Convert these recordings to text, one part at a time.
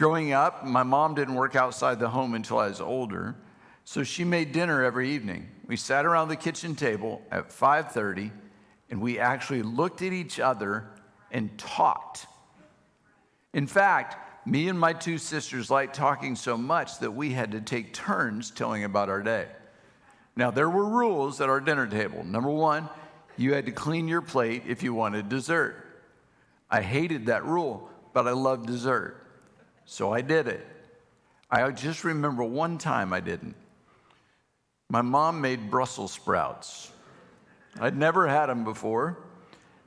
Growing up, my mom didn't work outside the home until I was older, so she made dinner every evening. We sat around the kitchen table at 5:30, and we actually looked at each other and talked. In fact, me and my two sisters liked talking so much that we had to take turns telling about our day. Now, there were rules at our dinner table. Number one, you had to clean your plate if you wanted dessert. I hated that rule, but I loved dessert, so I did it. I just remember one time I didn't. My mom made Brussels sprouts. I'd never had them before,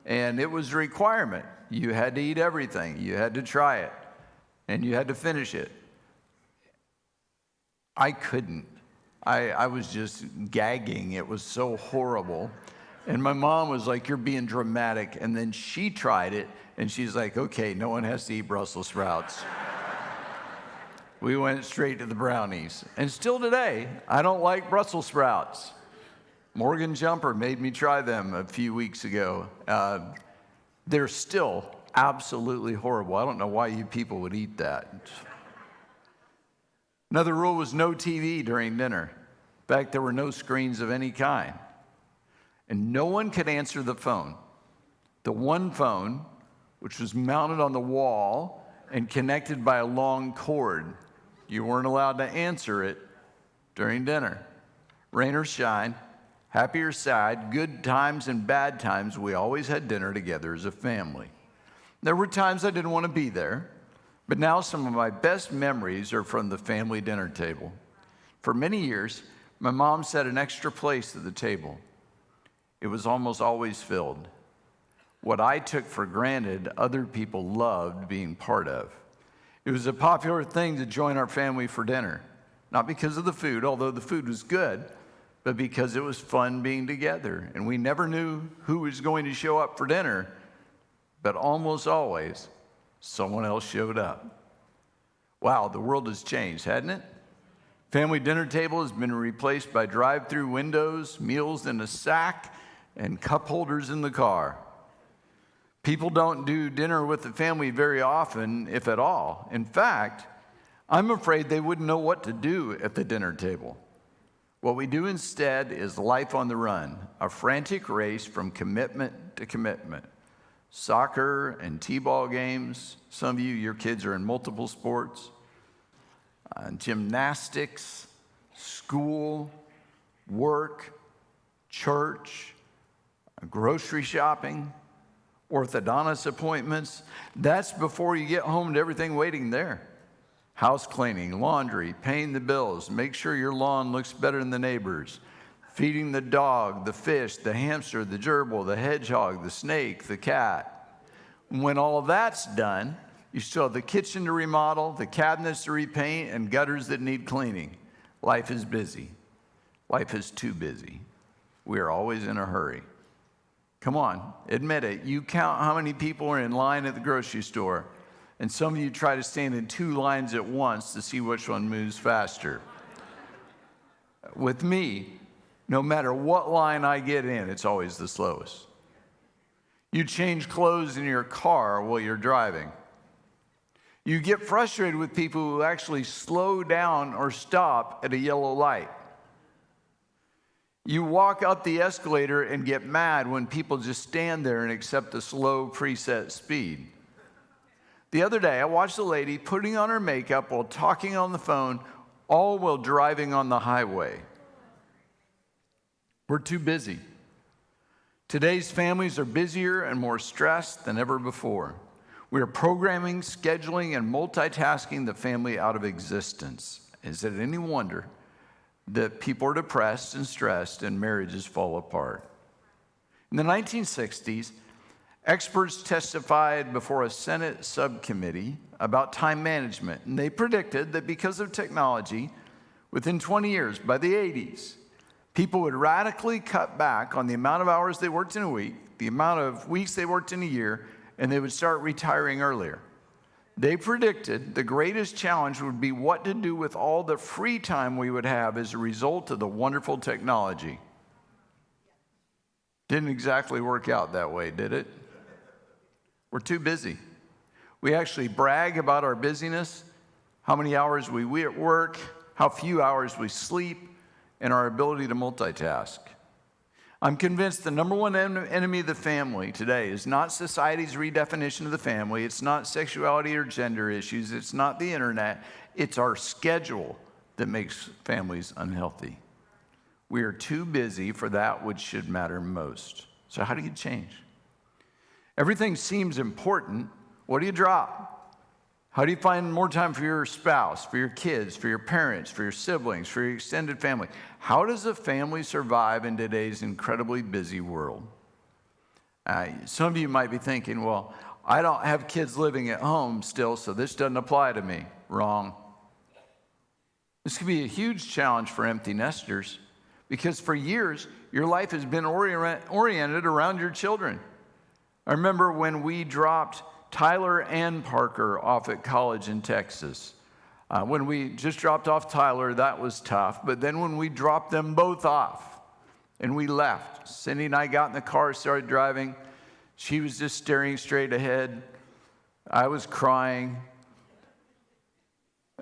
and it was a requirement. You had to eat everything. You had to try it, and you had to finish it. I couldn't. I was just gagging. It was so horrible. And my mom was like, "You're being dramatic." And then she tried it, and she's like, "Okay, no one has to eat Brussels sprouts." We went straight to the brownies. And still today, I don't like Brussels sprouts. Morgan Jumper made me try them a few weeks ago. They're still absolutely horrible. I don't know why you people would eat that. Another rule was no TV during dinner. In fact, there were no screens of any kind. And no one could answer the phone. The one phone, which was mounted on the wall and connected by a long cord, you weren't allowed to answer it during dinner. Rain or shine, happy or sad, good times and bad times, we always had dinner together as a family. There were times I didn't want to be there, but now some of my best memories are from the family dinner table. For many years, my mom set an extra place at the table. It was almost always filled. What I took for granted, other people loved being part of. It was a popular thing to join our family for dinner, not because of the food, although the food was good, but because it was fun being together. And we never knew who was going to show up for dinner, but almost always someone else showed up. Wow, the world has changed, hasn't it? Family dinner table has been replaced by drive-through windows, meals in a sack, and cup holders in the car. People don't do dinner with the family very often, if at all. In fact, I'm afraid they wouldn't know what to do at the dinner table. What we do instead is life on the run, a frantic race from commitment to commitment. Soccer and t-ball games. Some of you, your kids are in multiple sports. Gymnastics, school, work, church, grocery shopping, orthodontist appointments. That's before you get home to everything waiting there. House cleaning, laundry, paying the bills, make sure your lawn looks better than the neighbors, feeding the dog, the fish, the hamster, the gerbil, the hedgehog, the snake, the cat. When all of that's done, you still have the kitchen to remodel, the cabinets to repaint, and gutters that need cleaning. Life is busy. Life is too busy. We are always in a hurry. Come on, admit it. You count how many people are in line at the grocery store, and some of you try to stand in two lines at once to see which one moves faster. With me, no matter what line I get in, it's always the slowest. You change clothes in your car while you're driving. You get frustrated with people who actually slow down or stop at a yellow light. You walk up the escalator and get mad when people just stand there and accept the slow preset speed. The other day, I watched a lady putting on her makeup while talking on the phone, all while driving on the highway. We're too busy. Today's families are busier and more stressed than ever before. We are programming, scheduling, and multitasking the family out of existence. Is it any wonder that people are depressed and stressed and marriages fall apart? In the 1960s, experts testified before a Senate subcommittee about time management, and they predicted that because of technology, within 20 years, by the 80s, people would radically cut back on the amount of hours they worked in a week, the amount of weeks they worked in a year, and they would start retiring earlier. They predicted the greatest challenge would be what to do with all the free time we would have as a result of the wonderful technology. Didn't exactly work out that way, did it? We're too busy. We actually brag about our busyness, how many hours we work, how few hours we sleep, and our ability to multitask. I'm convinced the number one enemy of the family today is not society's redefinition of the family. It's not sexuality or gender issues. It's not the internet. It's our schedule that makes families unhealthy. We are too busy for that which should matter most. So how do you change? Everything seems important. What do you drop? How do you find more time for your spouse, for your kids, for your parents, for your siblings, for your extended family? How does a family survive in today's incredibly busy world? Some of you might be thinking, well, I don't have kids living at home still, so this doesn't apply to me. Wrong. This could be a huge challenge for empty nesters because for years, your life has been oriented around your children. I remember when we dropped Tyler and Parker off at college in Texas. When we just dropped off Tyler, that was tough. But then when we dropped them both off and we left, Cindy and I got in the car, started driving. She was just staring straight ahead. I was crying.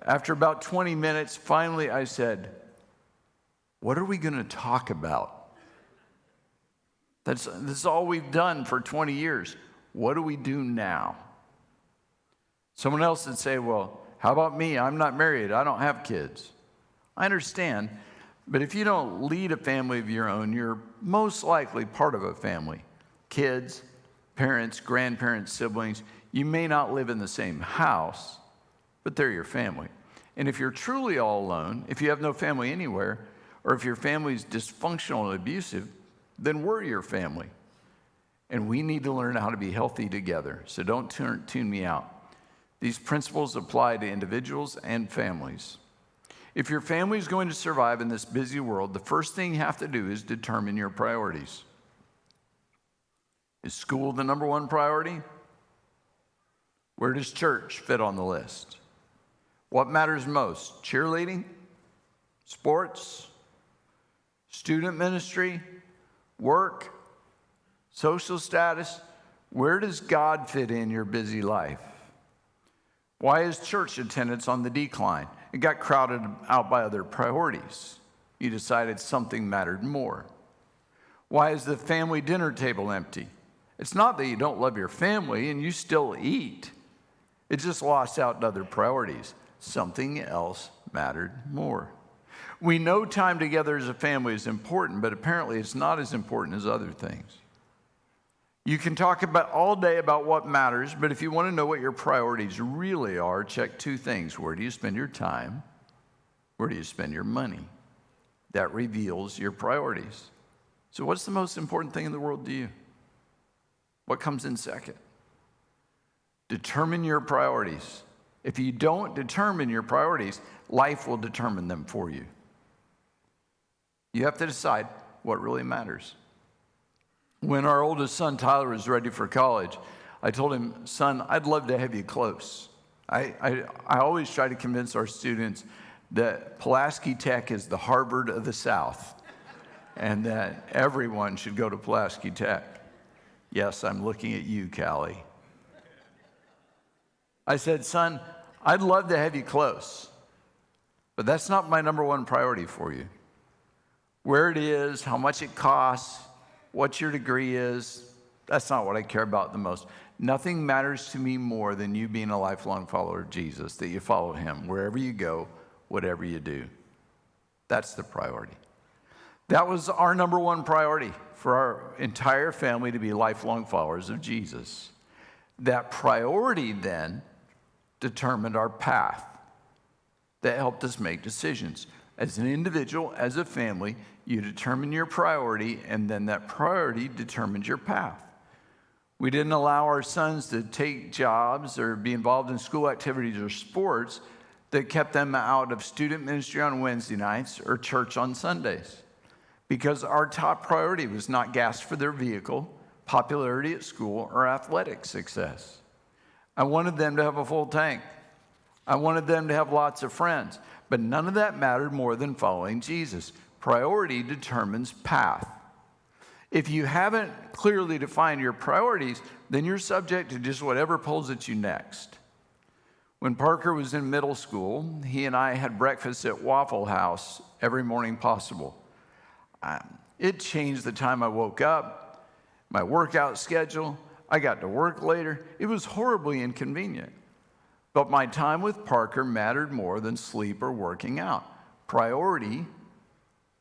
After about 20 minutes, finally I said, "What are we going to talk about? That's all we've done for 20 years. What do we do now?" Someone else would say, well, how about me? I'm not married. I don't have kids. I understand, but if you don't lead a family of your own, you're most likely part of a family. Kids, parents, grandparents, siblings, you may not live in the same house, but they're your family. And if you're truly all alone, if you have no family anywhere, or if your family's dysfunctional and abusive, then we're your family. And we need to learn how to be healthy together. So don't tune me out. These principles apply to individuals and families. If your family is going to survive in this busy world, the first thing you have to do is determine your priorities. Is school the number one priority? Where does church fit on the list? What matters most? Cheerleading? Sports? Student ministry? Work? Social status? Where does God fit in your busy life? Why is church attendance on the decline? It got crowded out by other priorities. You decided something mattered more. Why is the family dinner table empty? It's not that you don't love your family and you still eat. It just lost out in other priorities. Something else mattered more. We know time together as a family is important, but apparently it's not as important as other things. You can talk about all day about what matters, but if you want to know what your priorities really are, check two things. Where do you spend your time? Where do you spend your money? That reveals your priorities. So what's the most important thing in the world to you? What comes in second? Determine your priorities. If you don't determine your priorities, life will determine them for you. You have to decide what really matters. When our oldest son, Tyler, was ready for college, I told him, son, I'd love to have you close. I always try to convince our students that Pulaski Tech is the Harvard of the South and that everyone should go to Pulaski Tech. Yes, I'm looking at you, Callie. I said, son, I'd love to have you close, but that's not my number one priority for you. Where it is, how much it costs, what your degree is, that's not what I care about the most. Nothing matters to me more than you being a lifelong follower of Jesus, that you follow him wherever you go, whatever you do. That's the priority. That was our number one priority for our entire family, to be lifelong followers of Jesus. That priority then determined our path. That helped us make decisions. As an individual, as a family, you determine your priority, and then that priority determines your path. We didn't allow our sons to take jobs or be involved in school activities or sports that kept them out of student ministry on Wednesday nights or church on Sundays, because our top priority was not gas for their vehicle, popularity at school, or athletic success. I wanted them to have a full tank. I wanted them to have lots of friends, but none of that mattered more than following Jesus. Priority determines path. If you haven't clearly defined your priorities, then you're subject to just whatever pulls at you next. When Parker was in middle school, he and I had breakfast at Waffle House every morning possible. It changed the time I woke up, my workout schedule. I got to work later. It was horribly inconvenient. But my time with Parker mattered more than sleep or working out. Priority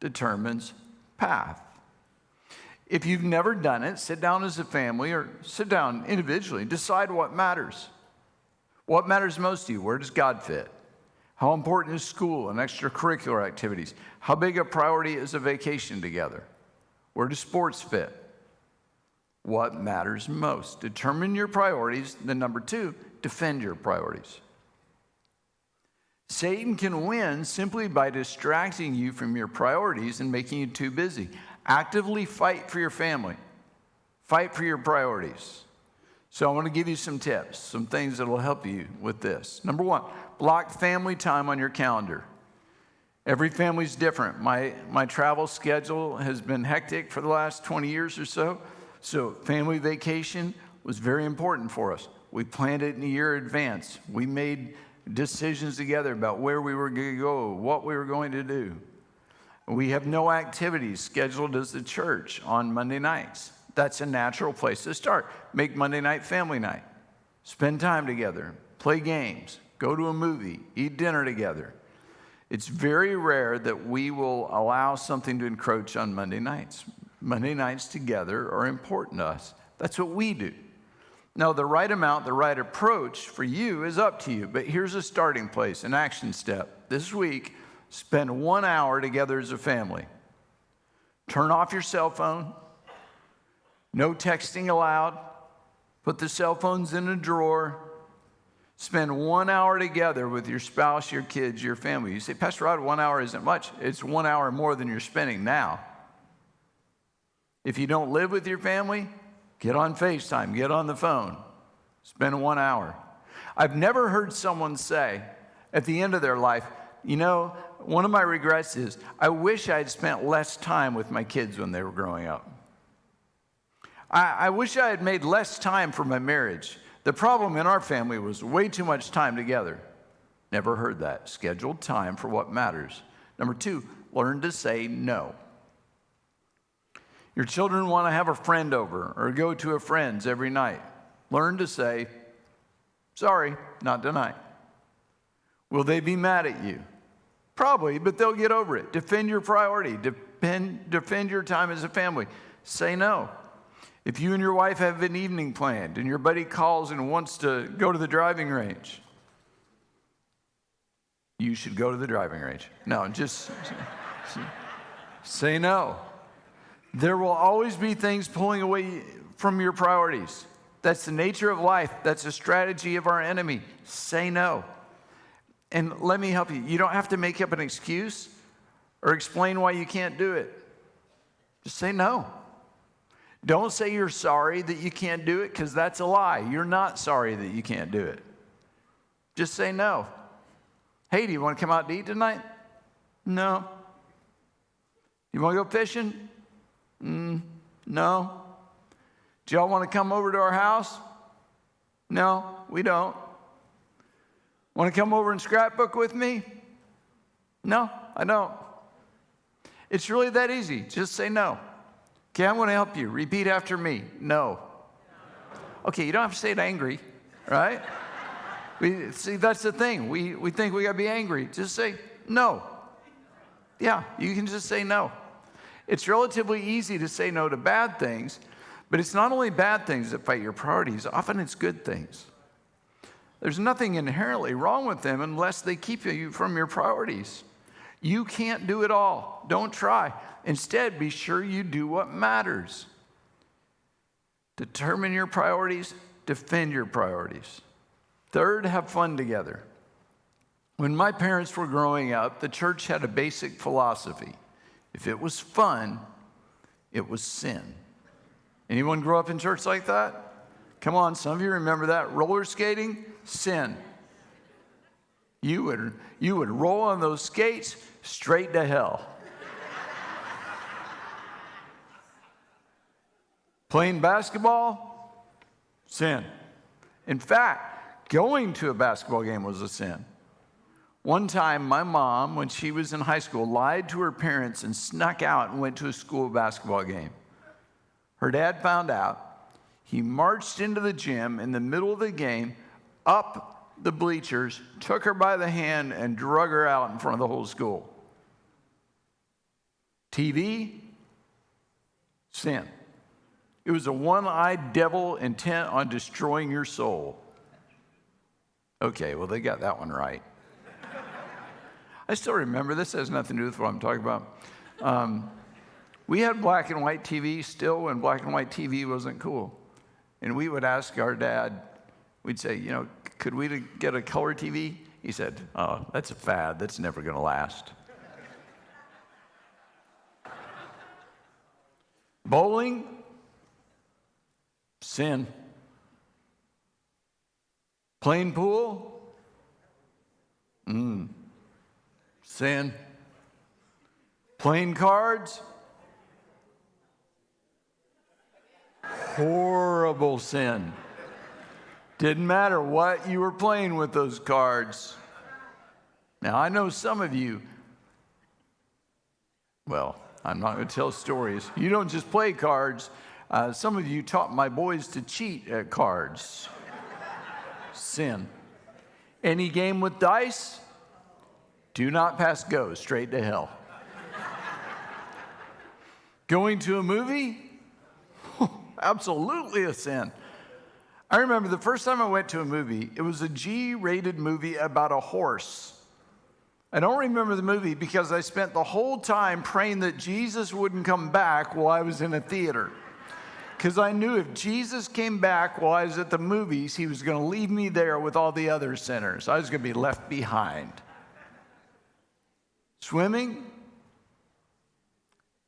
determines path. If you've never done it, sit down as a family or sit down individually. Decide what matters. What matters most to you? Where does God fit? How important is school and extracurricular activities? How big a priority is a vacation together? Where do sports fit? What matters most? Determine your priorities. Then number 2, defend your priorities. Satan can win simply by distracting you from your priorities and making you too busy. Actively fight for your family. Fight for your priorities. So I want to give you some tips, some things that will help you with this. Number 1, block family time on your calendar. Every family's different. My travel schedule has been hectic for the last 20 years or so. So family vacation was very important for us. We planned it in a year in advance. We made decisions together about where we were going to go, what we were going to do. We have no activities scheduled as the church on Monday nights. That's a natural place to start. Make Monday night family night. Spend time together. Play games. Go to a movie. Eat dinner together. It's very rare that we will allow something to encroach on Monday nights. Monday nights together are important to us. That's what we do. Now, the right amount, the right approach for you is up to you. But here's a starting place, an action step. This week, spend 1 hour together as a family. Turn off your cell phone. No texting allowed. Put the cell phones in a drawer. Spend 1 hour together with your spouse, your kids, your family. You say, Pastor Rod, 1 hour isn't much. It's 1 hour more than you're spending now. If you don't live with your family, get on FaceTime, get on the phone. Spend 1 hour. I've never heard someone say at the end of their life, you know, one of my regrets is I wish I had spent less time with my kids when they were growing up. I wish I had made less time for my marriage. The problem in our family was way too much time together. Never heard that. Scheduled time for what matters. Number 2, learn to say no. Your children want to have a friend over or go to a friend's every night. Learn to say, sorry, not tonight. Will they be mad at you? Probably, but they'll get over it. Defend your priority. Defend your time as a family. Say no. If you and your wife have an evening planned and your buddy calls and wants to go to the driving range, you should go to the driving range. No, just say no. There will always be things pulling away from your priorities. That's the nature of life. That's a strategy of our enemy. Say no. And let me help you. You don't have to make up an excuse or explain why you can't do it. Just say no. Don't say you're sorry that you can't do it, because that's a lie. You're not sorry that you can't do it. Just say no. Hey, do you want to come out to eat tonight? No. You want to go fishing? No. Do y'all want to come over to our house? No, we don't. Want to come over and scrapbook with me? No, I don't. It's really that easy. Just say no. Okay, I'm going to help you. Repeat after me. No. Okay, you don't have to say it angry, right? See, that's the thing. We think we got to be angry. Just say no. Yeah, you can just say no. It's relatively easy to say no to bad things, but it's not only bad things that fight your priorities. Often it's good things. There's nothing inherently wrong with them unless they keep you from your priorities. You can't do it all. Don't try. Instead, be sure you do what matters. Determine your priorities. Defend your priorities. Third, have fun together. When my parents were growing up, the church had a basic philosophy. If it was fun, it was sin. Anyone grow up in church like that? Come on, some of you remember that. Roller skating, sin. You would roll on those skates straight to hell. Playing basketball, sin. In fact, Going to a basketball game was a sin. One time, my mom, when she was in high school, lied to her parents and snuck out and went to a school basketball game. Her dad found out. He marched into the gym in the middle of the game, up the bleachers, took her by the hand, and drug her out in front of the whole school. TV, sin. It was a one-eyed devil intent on destroying your soul. Okay, well, they got that one right. I still remember, this has nothing to do with what I'm talking about. We had black and white TV still when black and white TV wasn't cool. And we would ask our dad, we'd say, could we get a color TV? He said, oh, that's a fad. That's never going to last. Bowling, sin. Playing pool, sin. Playing cards, horrible sin. Didn't matter what you were playing with those cards. Now, I know some of you, well, I'm not going to tell stories. You don't just play cards. Some of you taught my boys to cheat at cards. Sin. Any game with dice, do not pass go, straight to hell. Going to a movie, absolutely a sin. I remember the first time I went to a movie, it was a G-rated movie about a horse. I don't remember the movie because I spent the whole time praying that Jesus wouldn't come back while I was in a theater. Because I knew if Jesus came back while I was at the movies, he was going to leave me there with all the other sinners. I was going to be left behind. Swimming,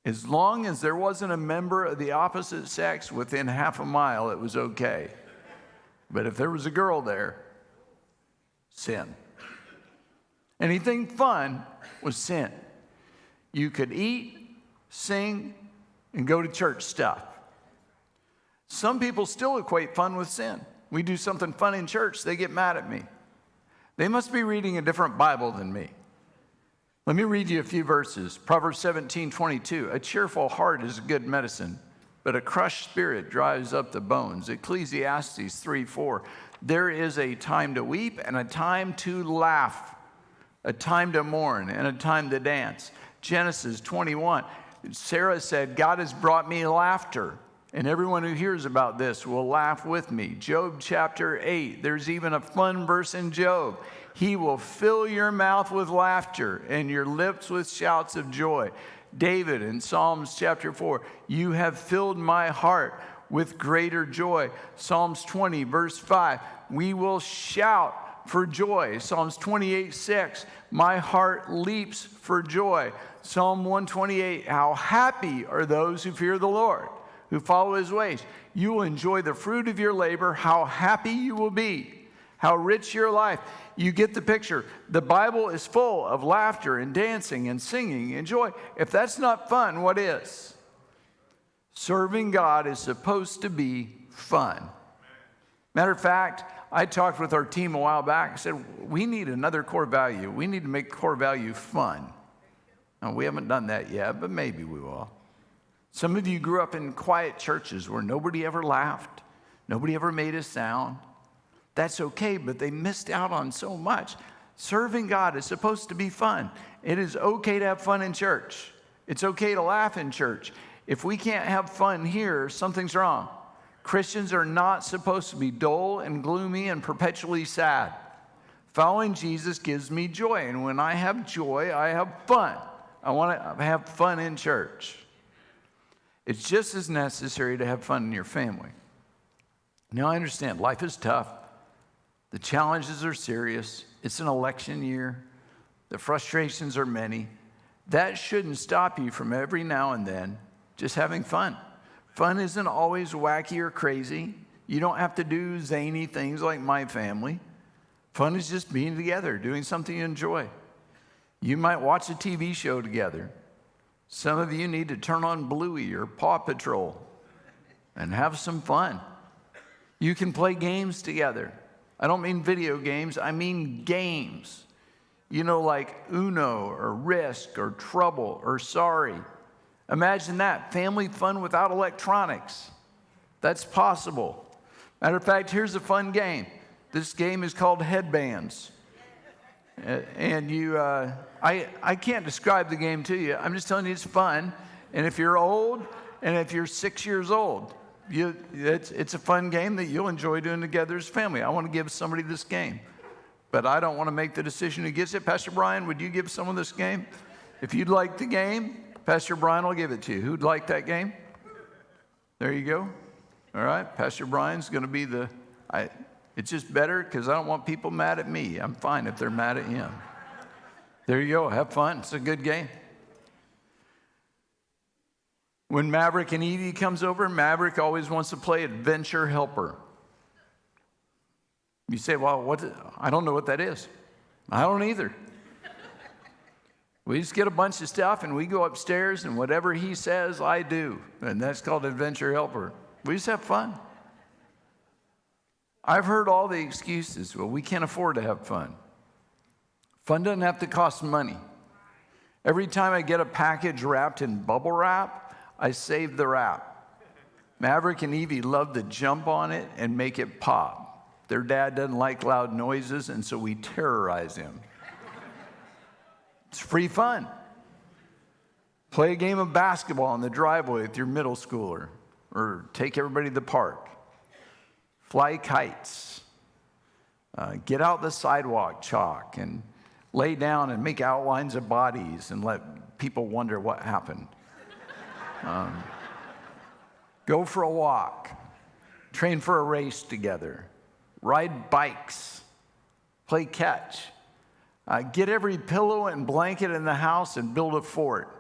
as long as there wasn't a member of the opposite sex within half a mile, it was okay. But if there was a girl there, sin. Anything fun was sin. You could eat, sing, and go to church stuff. Some people still equate fun with sin. We do something fun in church, they get mad at me. They must be reading a different Bible than me. Let me read you a few verses. Proverbs 17:22. A cheerful heart is good medicine, but a crushed spirit dries up the bones. Ecclesiastes 3:4. There is a time to weep and a time to laugh, a time to mourn and a time to dance. Genesis 21. Sarah said, God has brought me laughter, and everyone who hears about this will laugh with me. Job chapter 8. There's even a fun verse in Job. He will fill your mouth with laughter and your lips with shouts of joy. David in Psalms chapter 4, you have filled my heart with greater joy. Psalms 20, verse 5, we will shout for joy. Psalms 28:6, my heart leaps for joy. Psalm 128, how happy are those who fear the Lord, who follow his ways. You will enjoy the fruit of your labor. How happy you will be. How rich your life. You get the picture. The Bible is full of laughter and dancing and singing and joy. If that's not fun, what is? Serving God is supposed to be fun. Matter of fact, I talked with our team a while back. I said, we need another core value. We need to make core value fun. Now, we haven't done that yet, but maybe we will. Some of you grew up in quiet churches where nobody ever laughed. Nobody ever made a sound. That's okay, but they missed out on so much. Serving God is supposed to be fun. It is okay to have fun in church. It's okay to laugh in church. If we can't have fun here, something's wrong. Christians are not supposed to be dull and gloomy and perpetually sad. Following Jesus gives me joy, and when I have joy, I have fun. I want to have fun in church. It's just as necessary to have fun in your family. Now, I understand life is tough. The challenges are serious. It's an election year. The frustrations are many. That shouldn't stop you from every now and then just having fun. Fun isn't always wacky or crazy. You don't have to do zany things like my family. Fun is just being together, doing something you enjoy. You might watch a TV show together. Some of you need to turn on Bluey or Paw Patrol and have some fun. You can play games together. I don't mean video games, I mean games. You know, like Uno or Risk or Trouble or Sorry. Imagine that, family fun without electronics. That's possible. Matter of fact, here's a fun game. This game is called Headbands. And I can't describe the game to you. I'm just telling you it's fun. And if you're old, and if you're 6 years old, it's a fun game that you'll enjoy doing together as a family. I want to give somebody this game, but I don't want to make the decision who gets it. Pastor Brian, would you give someone this game? If you'd like the game, Pastor Brian will give it to you. Who'd like that game? There you go. All right, Pastor Brian's going to be it's just better because I don't want people mad at me. I'm fine if they're mad at him. There you go. Have fun. It's a good game. When Maverick and Evie comes over, Maverick always wants to play Adventure Helper. You say, well, I don't know what that is. I don't either. We just get a bunch of stuff and we go upstairs and whatever he says, I do. And that's called Adventure Helper. We just have fun. I've heard all the excuses. Well, we can't afford to have fun. Fun doesn't have to cost money. Every time I get a package wrapped in bubble wrap, I save the wrap. Maverick and Evie love to jump on it and make it pop. Their dad doesn't like loud noises, and so we terrorize him. It's free fun. Play a game of basketball in the driveway with your middle schooler, or take everybody to the park. Fly kites. Get out the sidewalk chalk and lay down and make outlines of bodies and let people wonder what happened. Go for a walk. Train for a race together. Ride bikes. Play catch. Get every pillow and blanket in the house and build a fort.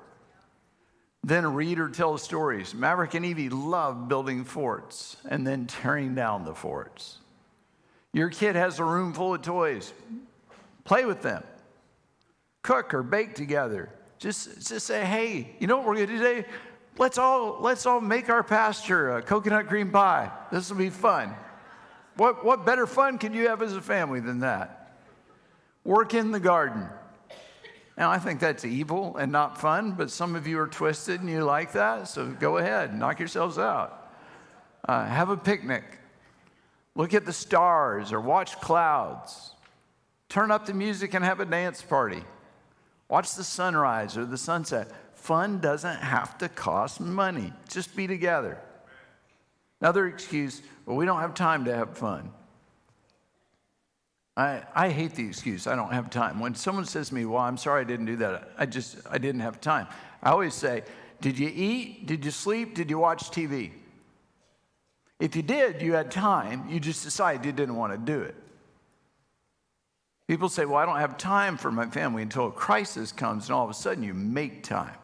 Then read or tell stories. Maverick and Evie love building forts and then tearing down the forts. Your kid has a room full of toys. Play with them. Cook or bake together. Just say, hey, you know what we're going to do today? Let's all make our pasture a coconut cream pie. This will be fun. What better fun can you have as a family than that? Work in the garden. Now, I think that's evil and not fun, but some of you are twisted and you like that, so go ahead, knock yourselves out. Have a picnic. Look at the stars or watch clouds. Turn up the music and have a dance party. Watch the sunrise or the sunset. Fun doesn't have to cost money. Just be together. Another excuse, well, we don't have time to have fun. I hate the excuse, I don't have time. When someone says to me, well, I'm sorry I didn't do that, I didn't have time. I always say, did you eat? Did you sleep? Did you watch TV? If you did, you had time. You just decided you didn't want to do it. People say, well, I don't have time for my family until a crisis comes, and all of a sudden you make time.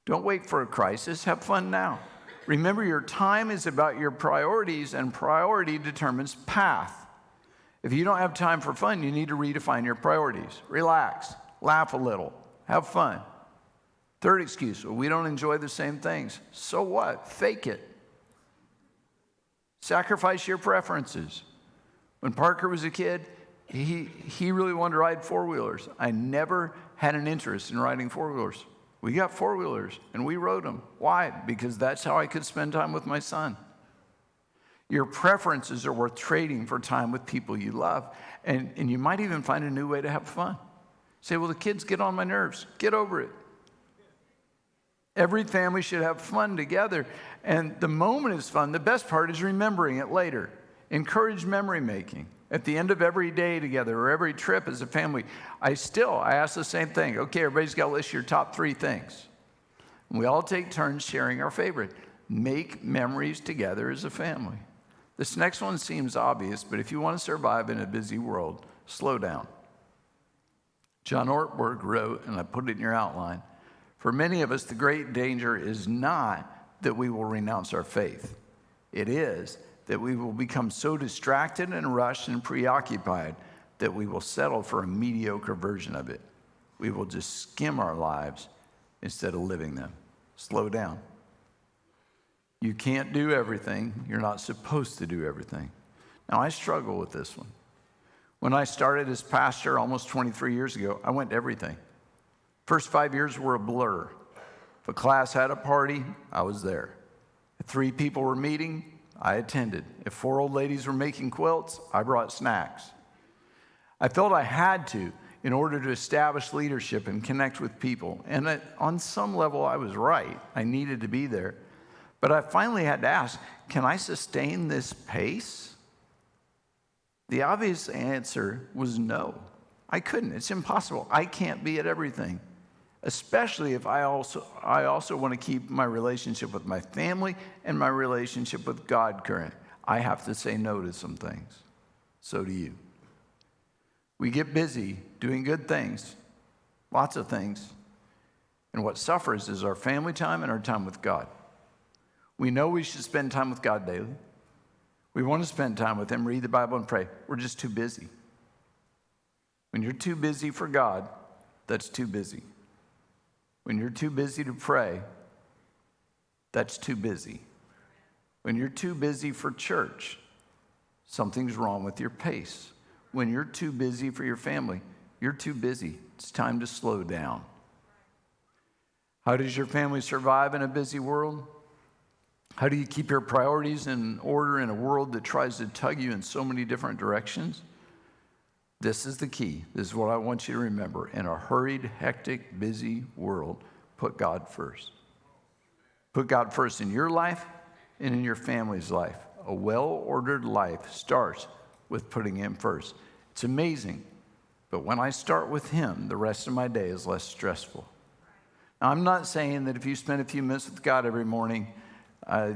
Don't wait for a crisis. Have fun now. Remember, your time is about your priorities, and priority determines path. If you don't have time for fun, you need to redefine your priorities. Relax. Laugh a little. Have fun. Third excuse, well, we don't enjoy the same things. So what? Fake it. Sacrifice your preferences. When Parker was a kid, he really wanted to ride four-wheelers. I never had an interest in riding four-wheelers. We got four-wheelers, and we rode them. Why? Because that's how I could spend time with my son. Your preferences are worth trading for time with people you love, and you might even find a new way to have fun. Say, well, the kids get on my nerves. Get over it. Every family should have fun together, and the moment is fun. The best part is remembering it later. Encourage memory making. At the end of every day together or every trip as a family, I ask the same thing. Okay, everybody's got to list your top 3 things. And we all take turns sharing our favorite. Make memories together as a family. This next one seems obvious, but if you want to survive in a busy world, slow down. John Ortberg wrote, and I put it in your outline, for many of us, the great danger is not that we will renounce our faith. It is that we will become so distracted and rushed and preoccupied that we will settle for a mediocre version of it. We will just skim our lives instead of living them. Slow down. You can't do everything. You're not supposed to do everything. Now, I struggle with this one. When I started as pastor almost 23 years ago, I went to everything. First 5 years were a blur. If a class had a party, I was there. If 3 people were meeting, I attended. If 4 old ladies were making quilts, I brought snacks. I felt I had to in order to establish leadership and connect with people. And on some level, I was right. I needed to be there. But I finally had to ask, can I sustain this pace? The obvious answer was no. I couldn't. It's impossible. I can't be at everything, especially if I also want to keep my relationship with my family and my relationship with God current. I have to say no to some things. So do you. We get busy doing good things, lots of things, and what suffers is our family time and our time with God. We know we should spend time with God daily. We want to spend time with Him, read the Bible, and pray. We're just too busy. When you're too busy for God, that's too busy. When you're too busy to pray, that's too busy. When you're too busy for church, something's wrong with your pace. When you're too busy for your family, you're too busy. It's time to slow down. How does your family survive in a busy world? How do you keep your priorities in order in a world that tries to tug you in so many different directions? This is the key. This is what I want you to remember. In a hurried, hectic, busy world, put God first. Put God first in your life and in your family's life. A well-ordered life starts with putting Him first. It's amazing, but when I start with Him, the rest of my day is less stressful. Now, I'm not saying that if you spend a few minutes with God every morning,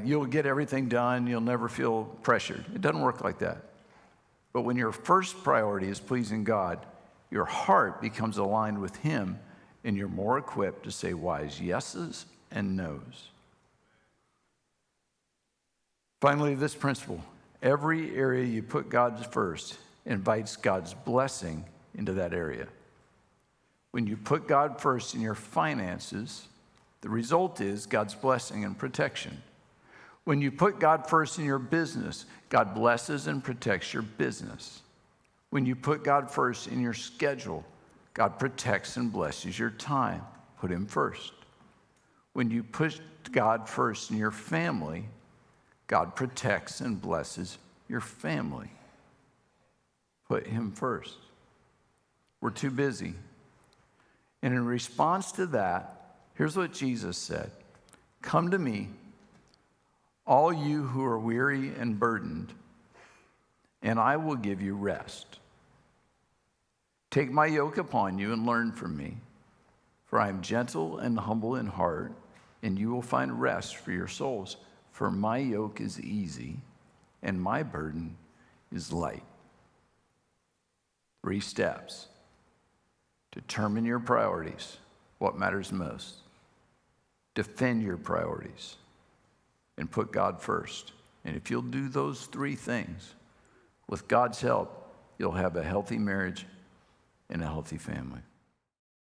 you'll get everything done, you'll never feel pressured. It doesn't work like that. But when your first priority is pleasing God, your heart becomes aligned with Him, and you're more equipped to say wise yeses and nos. Finally, this principle: every area you put God first invites God's blessing into that area. When you put God first in your finances, the result is God's blessing and protection. When you put God first in your business, God blesses and protects your business. When you put God first in your schedule, God protects and blesses your time. Put Him first. When you put God first in your family, God protects and blesses your family. Put Him first. We're too busy. And in response to that, here's what Jesus said: "Come to me, all you who are weary and burdened, and I will give you rest. Take my yoke upon you and learn from me, for I am gentle and humble in heart, and you will find rest for your souls. For my yoke is easy, and my burden is light." 3 steps. Determine your priorities, what matters most. Defend your priorities, and put God first. And if you'll do those 3 things, with God's help, you'll have a healthy marriage and a healthy family.